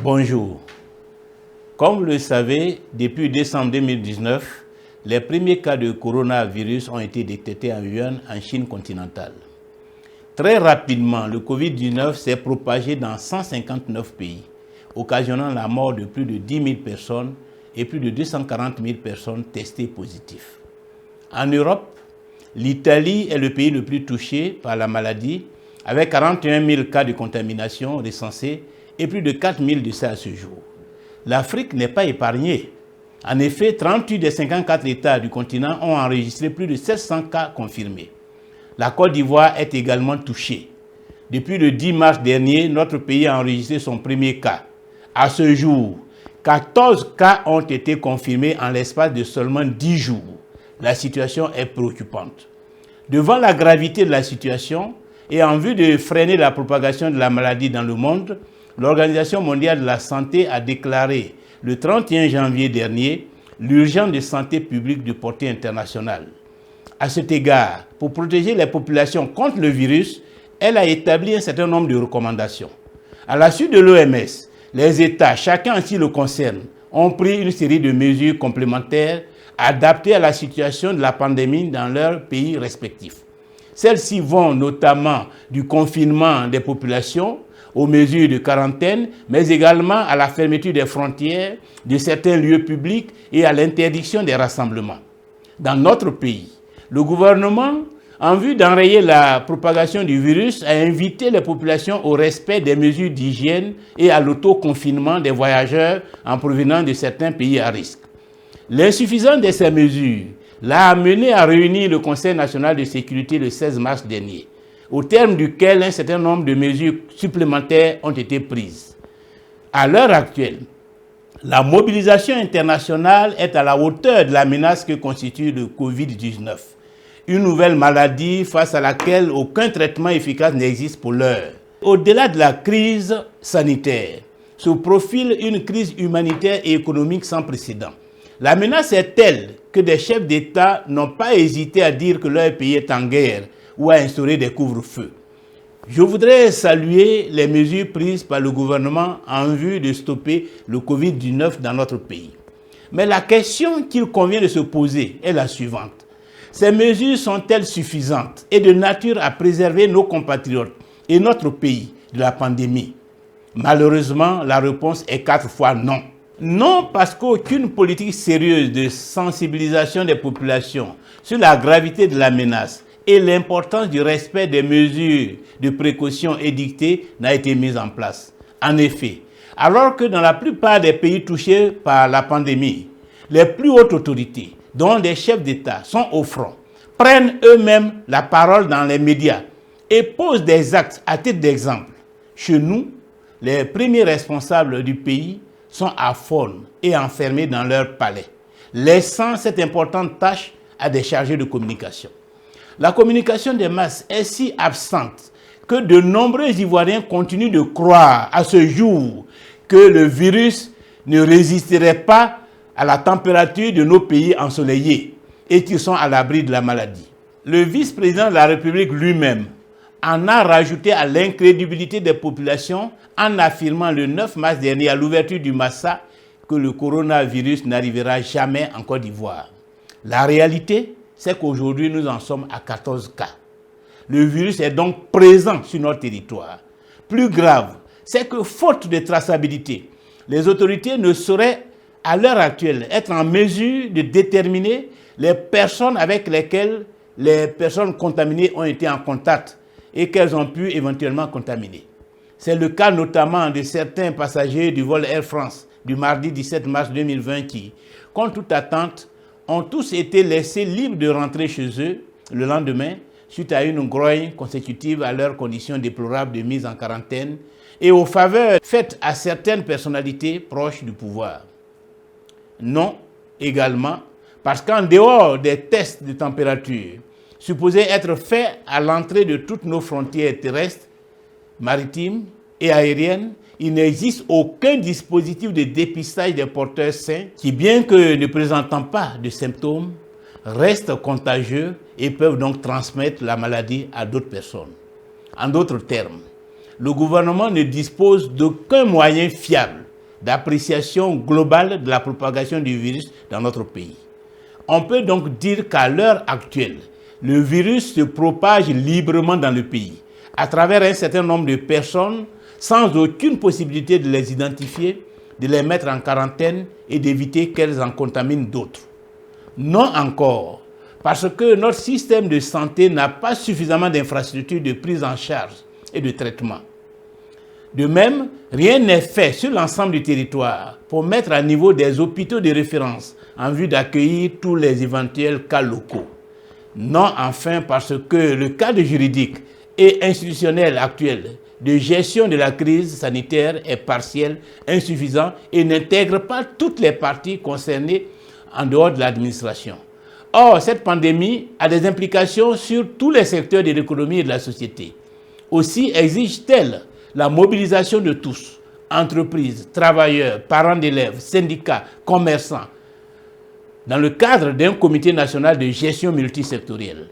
Bonjour. Comme vous le savez, depuis décembre 2019, les premiers cas de coronavirus ont été détectés en Wuhan, en Chine continentale. Très rapidement, le Covid-19 s'est propagé dans 159 pays, occasionnant la mort de plus de 10 000 personnes et plus de 240 000 personnes testées positives. En Europe, l'Italie est le pays le plus touché par la maladie, avec 41 000 cas de contamination recensés et plus de 4 000 décès à ce jour. L'Afrique n'est pas épargnée. En effet, 38 des 54 États du continent ont enregistré plus de 700 cas confirmés. La Côte d'Ivoire est également touchée. Depuis le 10 mars dernier, notre pays a enregistré son premier cas. À ce jour, 14 cas ont été confirmés en l'espace de seulement 10 jours. La situation est préoccupante. Devant la gravité de la situation et en vue de freiner la propagation de la maladie dans le monde, l'Organisation mondiale de la santé a déclaré le 31 janvier dernier l'urgence de santé publique de portée internationale. À cet égard, pour protéger les populations contre le virus, elle a établi un certain nombre de recommandations. À la suite de l'OMS, les États, chacun en ce qui le concerne, ont pris une série de mesures complémentaires adaptées à la situation de la pandémie dans leurs pays respectifs. Celles-ci vont notamment du confinement des populations aux mesures de quarantaine, mais également à la fermeture des frontières de certains lieux publics et à l'interdiction des rassemblements. Dans notre pays, le gouvernement, en vue d'enrayer la propagation du virus, a invité les populations au respect des mesures d'hygiène et à l'autoconfinement des voyageurs en provenance de certains pays à risque. L'insuffisance de ces mesures l'a amené à réunir le Conseil national de sécurité le 16 mars dernier, au terme duquel un certain nombre de mesures supplémentaires ont été prises. À l'heure actuelle, la mobilisation internationale est à la hauteur de la menace que constitue le Covid-19, une nouvelle maladie face à laquelle aucun traitement efficace n'existe pour l'heure. Au-delà de la crise sanitaire, se profile une crise humanitaire et économique sans précédent. La menace est telle que des chefs d'État n'ont pas hésité à dire que leur pays est en guerre ou à instaurer des couvre-feux. Je voudrais saluer les mesures prises par le gouvernement en vue de stopper le Covid-19 dans notre pays. Mais la question qu'il convient de se poser est la suivante. Ces mesures sont-elles suffisantes et de nature à préserver nos compatriotes et notre pays de la pandémie? Malheureusement, la réponse est 4 fois non. Non, parce qu'aucune politique sérieuse de sensibilisation des populations sur la gravité de la menace et l'importance du respect des mesures de précaution édictées n'a été mise en place. En effet, alors que dans la plupart des pays touchés par la pandémie, les plus hautes autorités, dont les chefs d'État, sont au front, prennent eux-mêmes la parole dans les médias et posent des actes à titre d'exemple. Chez nous, les premiers responsables du pays sont à Faune et enfermés dans leur palais, laissant cette importante tâche à des chargés de communication. La communication des masses est si absente que de nombreux Ivoiriens continuent de croire à ce jour que le virus ne résisterait pas à la température de nos pays ensoleillés et qu'ils sont à l'abri de la maladie. Le vice-président de la République lui-même en a rajouté à l'incrédulité des populations en affirmant le 9 mars dernier à l'ouverture du Massa que le coronavirus n'arrivera jamais en Côte d'Ivoire. La réalité, c'est qu'aujourd'hui, nous en sommes à 14 cas. Le virus est donc présent sur notre territoire. Plus grave, c'est que faute de traçabilité, les autorités ne sauraient à l'heure actuelle être en mesure de déterminer les personnes avec lesquelles les personnes contaminées ont été en contact et qu'elles ont pu éventuellement contaminer. C'est le cas notamment de certains passagers du vol Air France du mardi 17 mars 2020 qui, contre toute attente, ont tous été laissés libres de rentrer chez eux le lendemain suite à une grogne consécutive à leurs conditions déplorables de mise en quarantaine et aux faveurs faites à certaines personnalités proches du pouvoir. Non, également, parce qu'en dehors des tests de température supposés être faits à l'entrée de toutes nos frontières terrestres, maritimes et aériennes, il n'existe aucun dispositif de dépistage des porteurs sains qui, bien que ne présentant pas de symptômes, restent contagieux et peuvent donc transmettre la maladie à d'autres personnes. En d'autres termes, le gouvernement ne dispose d'aucun moyen fiable d'appréciation globale de la propagation du virus dans notre pays. On peut donc dire qu'à l'heure actuelle, le virus se propage librement dans le pays, à travers un certain nombre de personnes, sans aucune possibilité de les identifier, de les mettre en quarantaine et d'éviter qu'elles en contaminent d'autres. Non encore, parce que notre système de santé n'a pas suffisamment d'infrastructures de prise en charge et de traitement. De même, rien n'est fait sur l'ensemble du territoire pour mettre à niveau des hôpitaux de référence en vue d'accueillir tous les éventuels cas locaux. Non, enfin, parce que le cadre juridique et institutionnel actuel de gestion de la crise sanitaire est partiel, insuffisant et n'intègre pas toutes les parties concernées en dehors de l'administration. Or, cette pandémie a des implications sur tous les secteurs de l'économie et de la société. Aussi exige-t-elle la mobilisation de tous, entreprises, travailleurs, parents d'élèves, syndicats, commerçants, dans le cadre d'un comité national de gestion multisectorielle.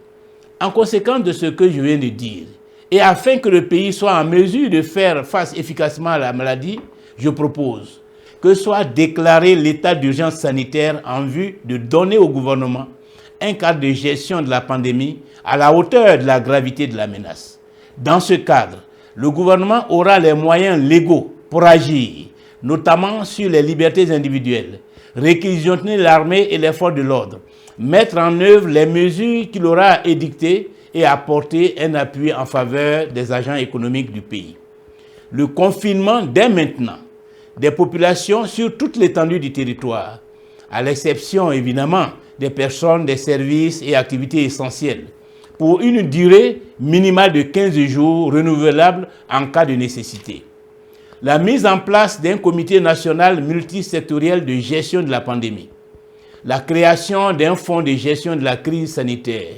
En conséquence de ce que je viens de dire, et afin que le pays soit en mesure de faire face efficacement à la maladie, je propose que soit déclaré l'état d'urgence sanitaire en vue de donner au gouvernement un cadre de gestion de la pandémie à la hauteur de la gravité de la menace. Dans ce cadre, le gouvernement aura les moyens légaux pour agir, notamment sur les libertés individuelles, réquisitionner l'armée et les forces de l'ordre, mettre en œuvre les mesures qu'il aura édictées et apporter un appui en faveur des agents économiques du pays. Le confinement dès maintenant des populations sur toute l'étendue du territoire, à l'exception évidemment des personnes, des services et activités essentielles, pour une durée minimale de 15 jours renouvelable en cas de nécessité. La mise en place d'un comité national multisectoriel de gestion de la pandémie, la création d'un fonds de gestion de la crise sanitaire,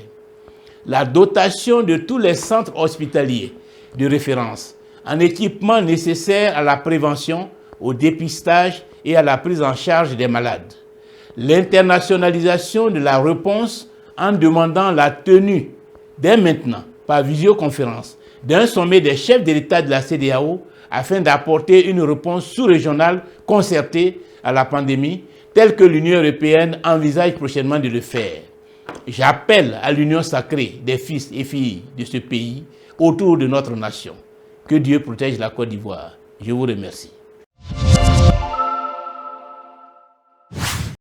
la dotation de tous les centres hospitaliers de référence en équipements nécessaires à la prévention, au dépistage et à la prise en charge des malades, l'internationalisation de la réponse en demandant la tenue dès maintenant, par visioconférence, d'un sommet des chefs de l'État de la CEDEAO afin d'apporter une réponse sous-régionale concertée à la pandémie, telle que l'Union européenne envisage prochainement de le faire. J'appelle à l'union sacrée des fils et filles de ce pays autour de notre nation. Que Dieu protège la Côte d'Ivoire. Je vous remercie.